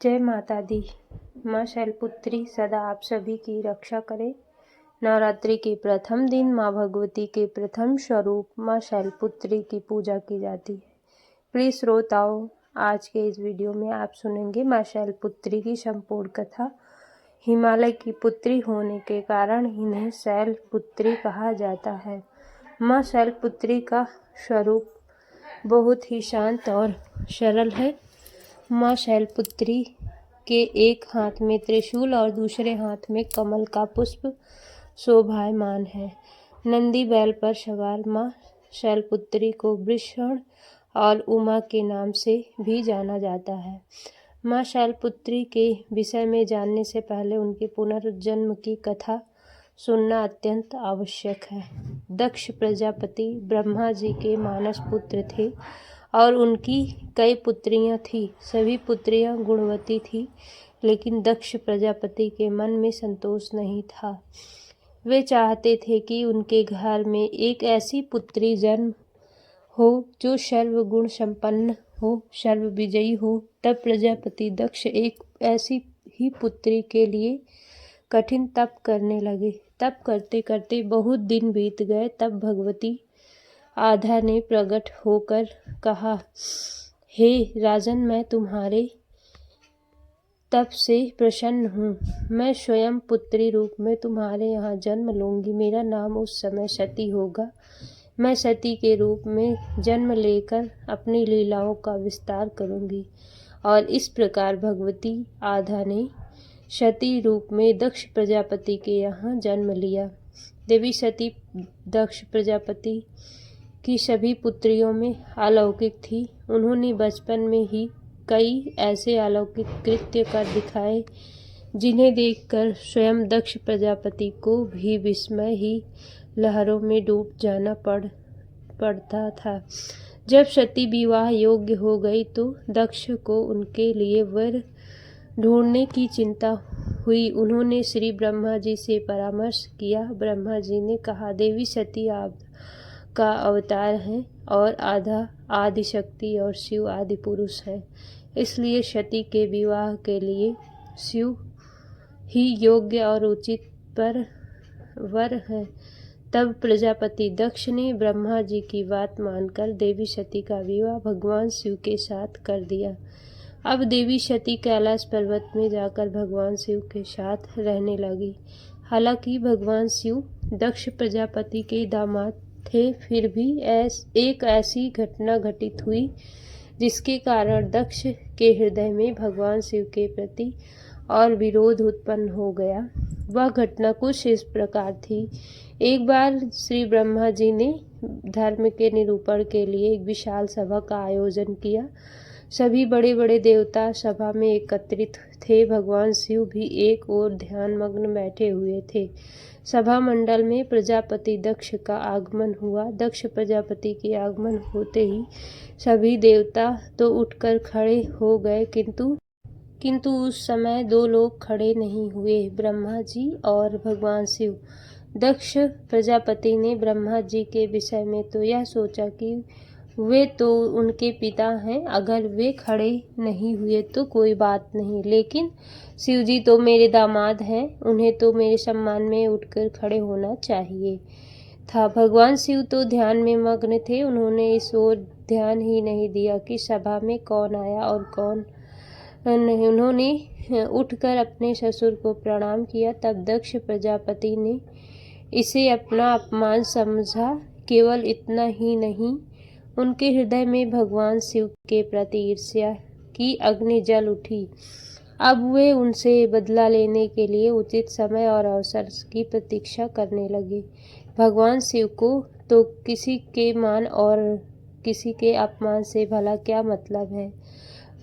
जय माता दी। माँ शैलपुत्री सदा आप सभी की रक्षा करे। नवरात्रि के प्रथम दिन माँ भगवती के प्रथम स्वरूप माँ शैलपुत्री की पूजा की जाती है। प्रिय श्रोताओं, आज के इस वीडियो में आप सुनेंगे माँ शैलपुत्री की संपूर्ण कथा। हिमालय की पुत्री होने के कारण इन्हें शैलपुत्री कहा जाता है। माँ शैलपुत्री का स्वरूप बहुत ही शांत और सरल है। माँ शैलपुत्री के एक हाथ में त्रिशूल और दूसरे हाथ में कमल का पुष्प शोभायमान है। नंदी बैल पर सवार माँ शैलपुत्री को वृषण और उमा के नाम से भी जाना जाता है। माँ शैलपुत्री के विषय में जानने से पहले उनके पुनर्जन्म की कथा सुनना अत्यंत आवश्यक है। दक्ष प्रजापति ब्रह्मा जी के मानस पुत्र थे और उनकी कई पुत्रियां थीं। सभी पुत्रियां गुणवती थीं, लेकिन दक्ष प्रजापति के मन में संतोष नहीं था। वे चाहते थे कि उनके घर में एक ऐसी पुत्री जन्म हो जो सर्वगुण संपन्न हो, सर्वविजयी हो। तब प्रजापति दक्ष एक ऐसी ही पुत्री के लिए कठिन तप करने लगे। तप करते करते बहुत दिन बीत गए। तब भगवती आधा ने प्रकट होकर कहा, हे राजन, मैं तुम्हारे तप से प्रसन्न हूँ। मैं स्वयं पुत्री रूप में तुम्हारे यहाँ जन्म लूँगी। मेरा नाम उस समय सती होगा। मैं सती के रूप में जन्म लेकर अपनी लीलाओं का विस्तार करूँगी। और इस प्रकार भगवती आधा ने सती रूप में दक्ष प्रजापति के यहाँ जन्म लिया। देवी सती दक्ष प्रजापति की सभी पुत्रियों में अलौकिक थी। उन्होंने बचपन में ही कई ऐसे अलौकिक कृत्य कर दिखाए जिन्हें देखकर स्वयं दक्ष प्रजापति को भी विस्मय ही लहरों में डूब जाना पड़ता था। जब सती विवाह योग्य हो गई तो दक्ष को उनके लिए वर ढूंढने की चिंता हुई। उन्होंने श्री ब्रह्मा जी से परामर्श किया। ब्रह्मा जी ने कहा, देवी सती आप का अवतार है और आधा आदि शक्ति और शिव आदि पुरुष है, इसलिए सती के विवाह के लिए शिव ही योग्य और उचित वर है। तब प्रजापति दक्ष ने ब्रह्मा जी की बात मानकर देवी सती का विवाह भगवान शिव के साथ कर दिया। अब देवी सती कैलाश पर्वत में जाकर भगवान शिव के साथ रहने लगी। हालांकि भगवान शिव दक्ष प्रजापति के दामाद थे, फिर भी एक ऐसी घटना घटित हुई जिसके कारण दक्ष के हृदय में भगवान शिव के प्रति और विरोध उत्पन्न हो गया। वह घटना कुछ इस प्रकार थी। एक बार श्री ब्रह्मा जी ने धर्म के निरूपण के लिए एक विशाल सभा का आयोजन किया। सभी बड़े बड़े देवता सभा में एकत्रित थे। भगवान शिव भी एक ओर ध्यान मग्न बैठे हुए थे। सभा मंडल में प्रजापति दक्ष का आगमन हुआ। दक्ष प्रजापति के आगमन होते ही सभी देवता तो उठकर खड़े हो गए, किंतु उस समय दो लोग खड़े नहीं हुए, ब्रह्मा जी और भगवान शिव। दक्ष प्रजापति ने ब्रह्मा जी के विषय में तो यह सोचा कि वे तो उनके पिता हैं, अगर वे खड़े नहीं हुए तो कोई बात नहीं, लेकिन शिव जी तो मेरे दामाद हैं, उन्हें तो मेरे सम्मान में उठकर खड़े होना चाहिए था। भगवान शिव तो ध्यान में मग्न थे। उन्होंने इस ओर ध्यान ही नहीं दिया कि सभा में कौन आया और कौन नहीं। उन्होंने उठकर अपने ससुर को प्रणाम किया। तब दक्ष प्रजापति ने इसे अपना अपमान समझा। केवल इतना ही नहीं, उनके हृदय में भगवान शिव के प्रति ईर्ष्या की अग्नि जल उठी। अब वे उनसे बदला लेने के लिए उचित समय और अवसर की प्रतीक्षा करने लगे। भगवान शिव को तो किसी के मान और किसी के अपमान से भला क्या मतलब है।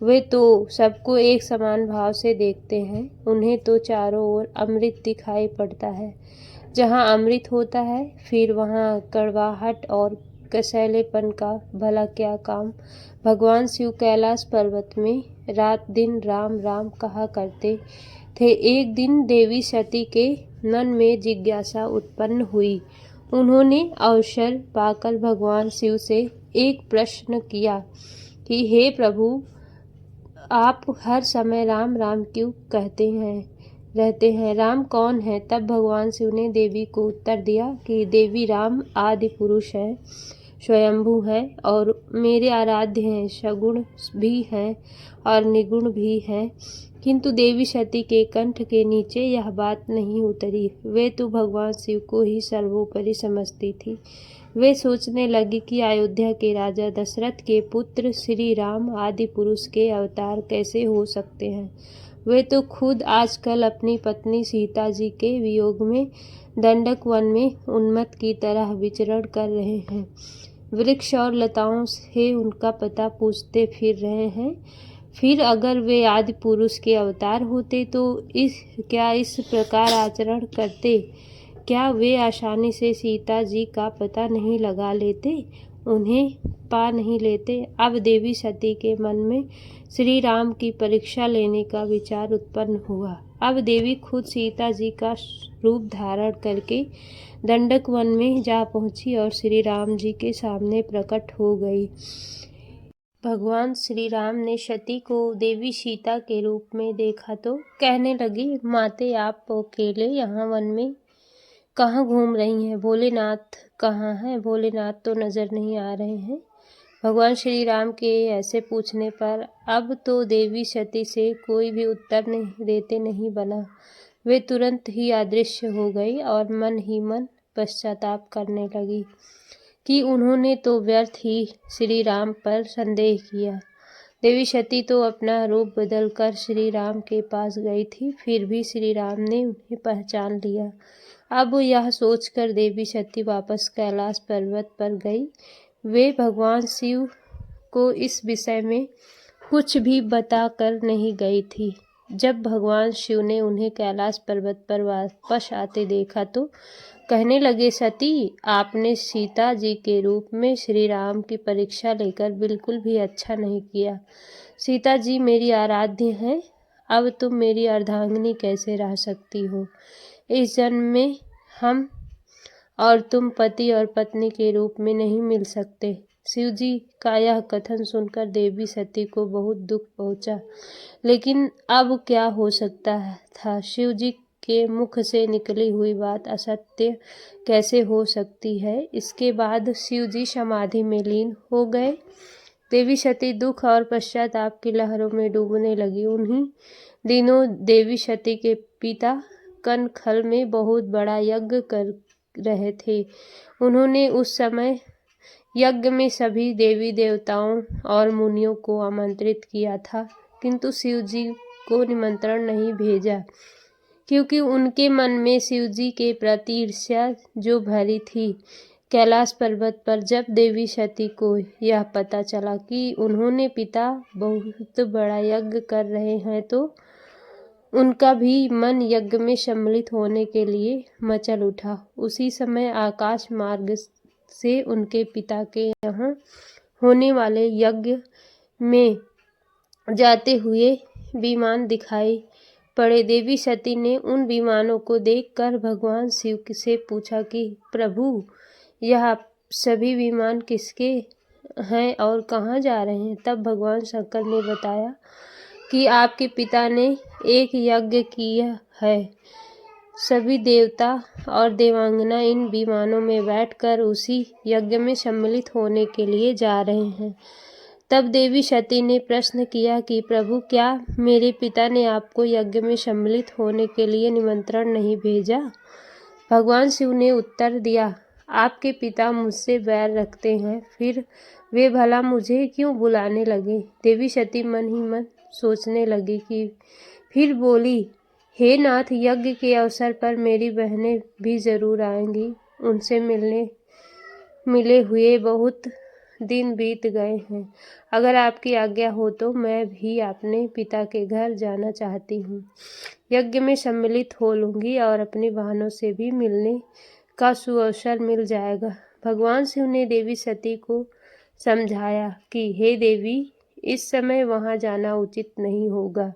वे तो सबको एक समान भाव से देखते हैं। उन्हें तो चारों ओर अमृत दिखाई पड़ता है। जहाँ अमृत होता है फिर वहाँ कड़वाहट और कसैलेपन का भला क्या काम। भगवान शिव कैलाश पर्वत में रात दिन राम राम कहा करते थे। एक दिन देवी सती के मन में जिज्ञासा उत्पन्न हुई। उन्होंने अवसर पाकर भगवान शिव से एक प्रश्न किया कि हे प्रभु, आप हर समय राम राम क्यों कहते रहते हैं? राम कौन है? तब भगवान शिव ने देवी को उत्तर दिया कि देवी राम आदि पुरुष है, स्वयंभू है और मेरे आराध्य हैं, सगुण भी हैं और निगुण भी हैं। किंतु देवी सती के कंठ के नीचे यह बात नहीं उतरी। वे तो भगवान शिव को ही सर्वोपरि समझती थी। वे सोचने लगी कि अयोध्या के राजा दशरथ के पुत्र श्री राम आदि पुरुष के अवतार कैसे हो सकते हैं। वे तो खुद आजकल अपनी पत्नी सीता जी के वियोग में दंडक वन में उन्मत्त की तरह विचरण कर रहे हैं। वृक्ष और लताओं से उनका पता पूछते फिर रहे हैं। फिर अगर वे आदि पुरुष के अवतार होते तो इस प्रकार आचरण करते? क्या वे आसानी से सीता जी का पता नहीं लगा लेते, उन्हें पा नहीं लेते? अब देवी सती के मन में श्री राम की परीक्षा लेने का विचार उत्पन्न हुआ। अब देवी खुद सीता जी का रूप धारण करके दंडक वन में जा पहुंची और श्री राम जी के सामने प्रकट हो गई। भगवान श्री राम ने सती को देवी सीता के रूप में देखा तो कहने लगी, माते आप अकेले यहाँ वन में कहाँ घूम रही हैं? भोलेनाथ कहाँ हैं? भोलेनाथ तो नजर नहीं आ रहे हैं। भगवान श्री राम के ऐसे पूछने पर अब तो देवी सती से कोई भी उत्तर नहीं बना। वे तुरंत ही अदृश्य हो गई और मन ही मन पश्चाताप करने लगी कि उन्होंने तो व्यर्थ ही श्री राम पर संदेह किया। देवी सती तो अपना रूप बदलकर श्री राम के पास गई थी, फिर भी श्री राम ने उन्हें पहचान लिया। अब यह सोचकर देवी सती वापस कैलाश पर्वत पर गई। वे भगवान शिव को इस विषय में कुछ भी बताकर नहीं गई थी। जब भगवान शिव ने उन्हें कैलाश पर्वत पर वापस आते देखा तो कहने लगे, सती आपने सीता जी के रूप में श्री राम की परीक्षा लेकर बिल्कुल भी अच्छा नहीं किया। सीता जी मेरी आराध्य हैं, अब तुम मेरी अर्धांगिनी कैसे रह सकती हो? इस जन्म में हम और तुम पति और पत्नी के रूप में नहीं मिल सकते। शिव जी का यह कथन सुनकर देवी सती को बहुत दुख पहुंचा, लेकिन अब क्या हो सकता था? शिव जी के मुख से निकली हुई बात असत्य कैसे हो सकती है? इसके बाद शिव जी समाधि में लीन हो गए। देवी सती दुख और पश्चाताप की लहरों में डूबने लगी। उन्हीं दिनों देवी सती के पिता कनखल में बहुत बड़ा यज्ञ कर रहे थे। उन्होंने उस समय यज्ञ में सभी देवी देवताओं और मुनियों को आमंत्रित किया था, किंतु शिव जी को निमंत्रण नहीं भेजा, क्योंकि उनके मन में शिव जी के प्रति ईर्ष्या जो भरी थी। कैलाश पर्वत पर जब देवी सती को यह पता चला कि उन्होंने पिता बहुत बड़ा यज्ञ कर रहे हैं तो उनका भी मन यज्ञ में सम्मिलित होने के लिए मचल उठा। उसी समय आकाश मार्ग से उनके पिता के यहाँ होने वाले यज्ञ में जाते हुए विमान दिखाई पड़े। देवी सती ने उन विमानों को देखकर भगवान शिव से पूछा कि प्रभु, यह सभी विमान किसके हैं और कहाँ जा रहे हैं? तब भगवान शंकर ने बताया कि आपके पिता ने एक यज्ञ किया है। सभी देवता और देवांगना इन विमानों में बैठकर उसी यज्ञ में सम्मिलित होने के लिए जा रहे हैं। तब देवी सती ने प्रश्न किया कि प्रभु, क्या मेरे पिता ने आपको यज्ञ में सम्मिलित होने के लिए निमंत्रण नहीं भेजा? भगवान शिव ने उत्तर दिया, आपके पिता मुझसे बैर रखते हैं, फिर वे भला मुझे क्यों बुलाने लगे? देवी सती मन ही मन सोचने लगी कि फिर बोली, हे नाथ, यज्ञ के अवसर पर मेरी बहनें भी जरूर आएंगी। उनसे मिले हुए बहुत दिन बीत गए हैं। अगर आपकी आज्ञा हो तो मैं भी अपने पिता के घर जाना चाहती हूँ। यज्ञ में सम्मिलित हो लूँगी और अपनी बहनों से भी मिलने का सुअवसर मिल जाएगा। भगवान शिव ने देवी सती को समझाया कि हे देवी, इस समय वहाँ जाना उचित नहीं होगा।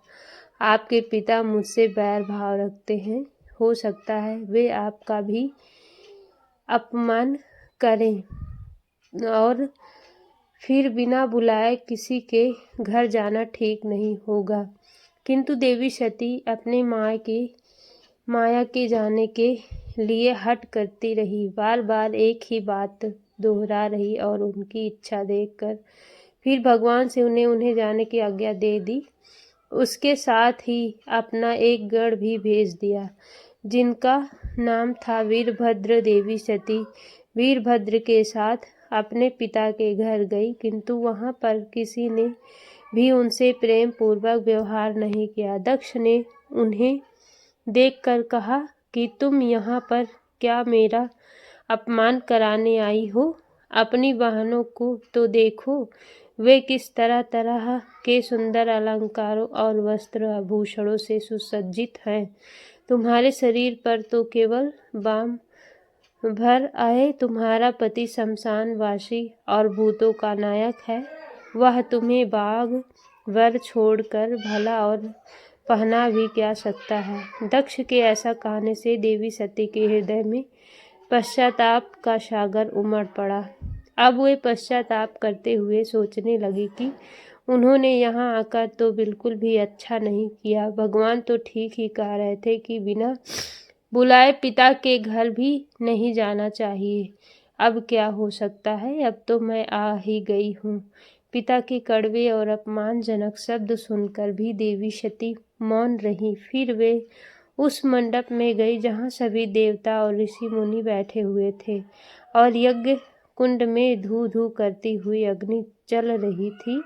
आपके पिता मुझसे बैर भाव रखते हैं। हो सकता है वे आपका भी अपमान करें और फिर बिना बुलाए किसी के घर जाना ठीक नहीं होगा। किंतु देवी सती अपने माया के जाने के लिए हट करती रही, बार बार एक ही बात दोहरा रही और उनकी इच्छा देखकर फिर भगवान से उन्हें जाने की आज्ञा दे दी। उसके साथ ही अपना एक गढ़ भी भेज दिया जिनका नाम था वीरभद्र। देवी सती वीरभद्र के साथ अपने पिता के घर गई, किंतु वहां पर किसी ने भी उनसे प्रेम पूर्वक व्यवहार नहीं किया। दक्ष ने उन्हें देखकर कहा कि तुम यहाँ पर क्या मेरा अपमान कराने आई हो? अपनी बहनों को तो देखो, वे किस तरह तरह के सुंदर अलंकारों और वस्त्र आभूषणों से सुसज्जित हैं। तुम्हारे शरीर पर तो केवल बाम भर आए। तुम्हारा पति शमशानवासी और भूतों का नायक है, वह तुम्हें बाग वर छोड़कर भला और पहना भी क्या सकता है। दक्ष के ऐसा कहने से देवी सती के हृदय में पश्चाताप का सागर उमड़ पड़ा। अब वे पश्चाताप करते हुए सोचने लगी कि उन्होंने यहाँ आकर तो बिल्कुल भी अच्छा नहीं किया। भगवान तो ठीक ही कह रहे थे कि बिना बुलाए पिता के घर भी नहीं जाना चाहिए। अब क्या हो सकता है, अब तो मैं आ ही गई हूँ। पिता के कड़वे और अपमानजनक शब्द सुनकर भी देवी सती मौन रही। फिर वे उस मंडप में गई जहाँ सभी देवता और ऋषि मुनि बैठे हुए थे और यज्ञ कुंड में धू धू करती हुई अग्नि चल रही थी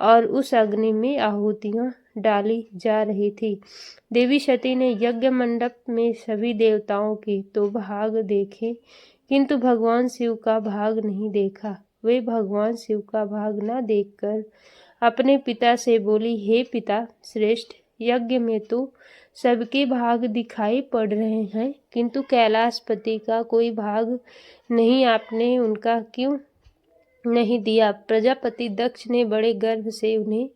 और उस अग्नि में आहुतियां डाली जा रही थी। देवी सती ने यज्ञ मंडप में सभी देवताओं के तो भाग देखे, किंतु भगवान शिव का भाग नहीं देखा। वे भगवान शिव का भाग न देखकर अपने पिता से बोली, हे पिता श्रेष्ठ, यज्ञ में तो सबके भाग दिखाई पड़ रहे हैं, किंतु कैलाशपति का कोई भाग नहीं, आपने उनका क्यों नहीं दिया? प्रजापति दक्ष ने बड़े गर्व से उन्हें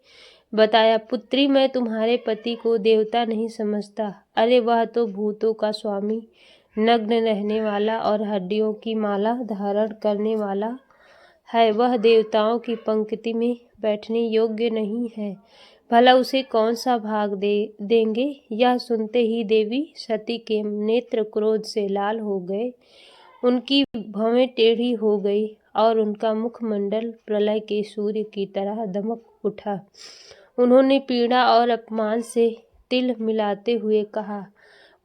बताया, पुत्री, मैं तुम्हारे पति को देवता नहीं समझता। अरे वह तो भूतों का स्वामी, नग्न रहने वाला और हड्डियों की माला धारण करने वाला है। वह देवताओं की पंक्ति में बैठने योग्य नहीं है। भला उसे कौन सा भाग देंगे? यह सुनते ही देवी सती के नेत्र क्रोध से लाल हो गए, उनकी भवें टेढ़ी हो गई और उनका मुखमंडल प्रलय के सूर्य की तरह दमक उठा। उन्होंने पीड़ा और अपमान से तिल मिलाते हुए कहा,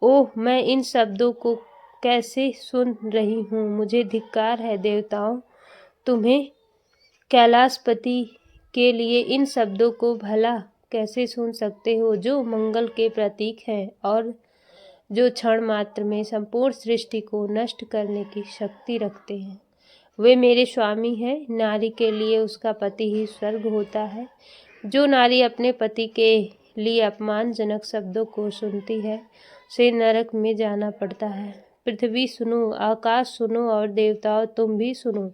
ओह, मैं इन शब्दों को कैसे सुन रही हूँ? मुझे धिक्कार है देवताओं, तुम्हें कैलाशपति के लिए इन शब्दों को भला कैसे सुन सकते हो, जो मंगल के प्रतीक हैं और जो क्षण मात्र में संपूर्ण सृष्टि को नष्ट करने की शक्ति रखते हैं। वे मेरे स्वामी हैं। नारी के लिए उसका पति ही स्वर्ग होता है। जो नारी अपने पति के लिए अपमानजनक शब्दों को सुनती है, उसे नरक में जाना पड़ता है। पृथ्वी सुनो, आकाश सुनो और देवताओं तुम भी सुनो।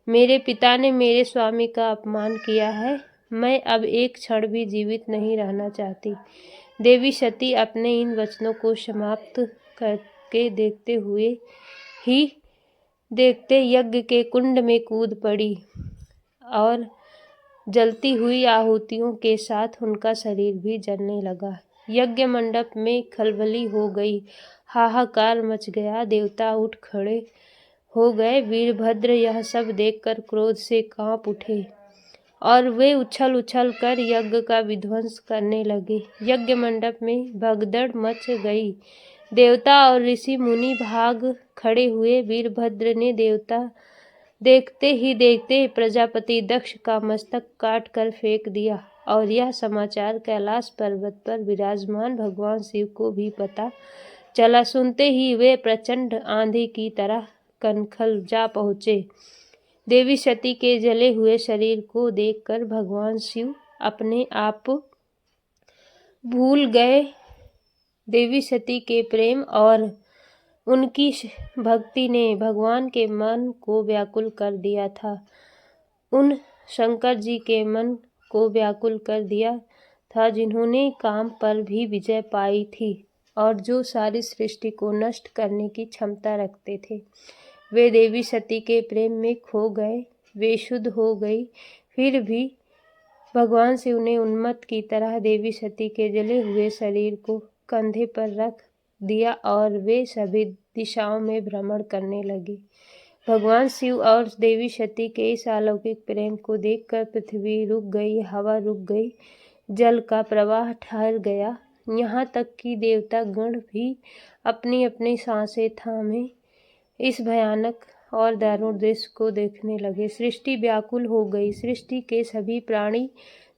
मेरे पिता ने मेरे स्वामी का अपमान किया है। मैं अब एक क्षण भी जीवित नहीं रहना चाहती। देवी सती अपने इन वचनों को समाप्त करके देखते यज्ञ के कुंड में कूद पड़ी और जलती हुई आहुतियों के साथ उनका शरीर भी जलने लगा। यज्ञ मंडप में खलबली हो गई, हाहाकार मच गया। देवता उठ खड़े हो गए। वीरभद्र यह सब देखकर क्रोध से कांप उठे और वे उछल उछल कर यज्ञ का विध्वंस करने लगे। यज्ञ मंडप में भगदड़ मच गई। देवता और ऋषि मुनि भाग खड़े हुए। वीरभद्र ने देवता देखते ही देखते प्रजापति दक्ष का मस्तक काट कर फेंक दिया और यह समाचार कैलाश पर्वत पर विराजमान भगवान शिव को भी पता चला। सुनते ही वे प्रचंड आंधी की तरह कनखल जा पहुँचे। देवी सती के जले हुए शरीर को देखकर भगवान शिव अपने आप भूल गए। देवी सती के प्रेम और उनकी भक्ति ने भगवान के मन को व्याकुल कर दिया था। उन शंकर जी के मन को व्याकुल कर दिया था जिन्होंने काम पर भी विजय पाई थी और जो सारी सृष्टि को नष्ट करने की क्षमता रखते थे। वे देवी सती के प्रेम में खो गए। बेशुद्ध हो गई, फिर भी भगवान शिव ने उन्मत्त की तरह देवी सती के जले हुए शरीर को कंधे पर रख दिया और वे सभी दिशाओं में भ्रमण करने लगे। भगवान शिव और देवी सती के इस अलौकिक प्रेम को देखकर पृथ्वी रुक गई, हवा रुक गई, जल का प्रवाह ठहर गया, यहाँ तक कि देवता गण भी अपनी अपनी सांसें थामे इस भयानक और दारुण दृश्य को देखने लगे। सृष्टि व्याकुल हो गई, सृष्टि के सभी प्राणी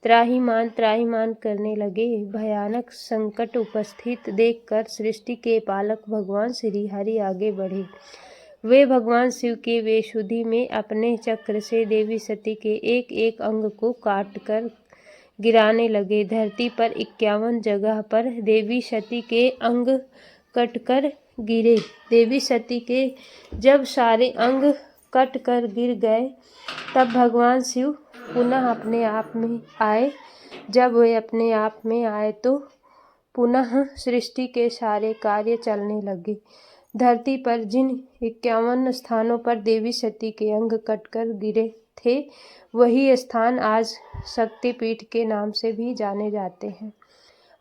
त्राहिमाम करने लगे। भयानक संकट उपस्थित देखकर सृष्टि के पालक भगवान श्री हरि आगे बढ़े। वे भगवान शिव के बेशुद्धि में अपने चक्र से देवी सती के एक एक अंग को काटकर गिराने लगे। धरती पर 51 जगह पर देवी सती के अंग कटकर गिरे। देवी सती के जब सारे अंग कटकर गिर गए तब भगवान शिव पुनः अपने आप में आए। जब वे अपने आप में आए तो पुनः सृष्टि के सारे कार्य चलने लगे। धरती पर जिन 51 स्थानों पर देवी सती के अंग कटकर गिरे थे, वही स्थान आज शक्तिपीठ के नाम से भी जाने जाते हैं।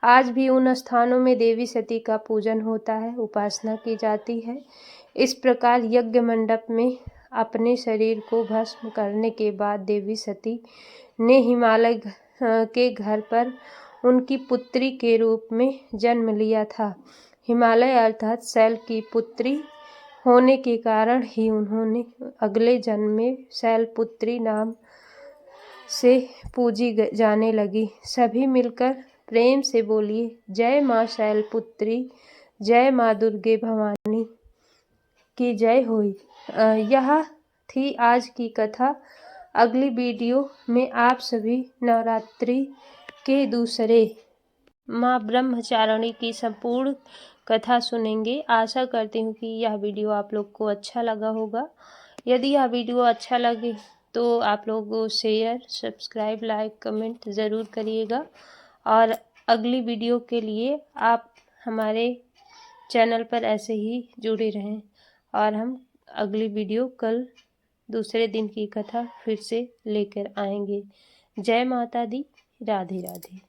आज भी उन स्थानों में देवी सती का पूजन होता है, उपासना की जाती है। इस प्रकार यज्ञ मंडप में अपने शरीर को भस्म करने के बाद देवी सती ने हिमालय के घर पर उनकी पुत्री के रूप में जन्म लिया था। हिमालय अर्थात शैल की पुत्री होने के कारण ही उन्होंने अगले जन्म में शैलपुत्री नाम से पूजी जाने लगी। सभी मिलकर प्रेम से बोलिए, जय माँ शैलपुत्री, जय माँ दुर्गे भवानी की जय होई। यह थी आज की कथा। अगली वीडियो में आप सभी नवरात्रि के दूसरे माँ ब्रह्मचारिणी की संपूर्ण कथा सुनेंगे। आशा करती हूँ कि यह वीडियो आप लोग को अच्छा लगा होगा। यदि यह वीडियो अच्छा लगे तो आप लोग शेयर, सब्सक्राइब, लाइक, कमेंट ज़रूर करिएगा। और अगली वीडियो के लिए आप हमारे चैनल पर ऐसे ही जुड़े रहें। और हम अगली वीडियो कल दूसरे दिन की कथा फिर से लेकर आएंगे। जय माता दी। राधे राधे।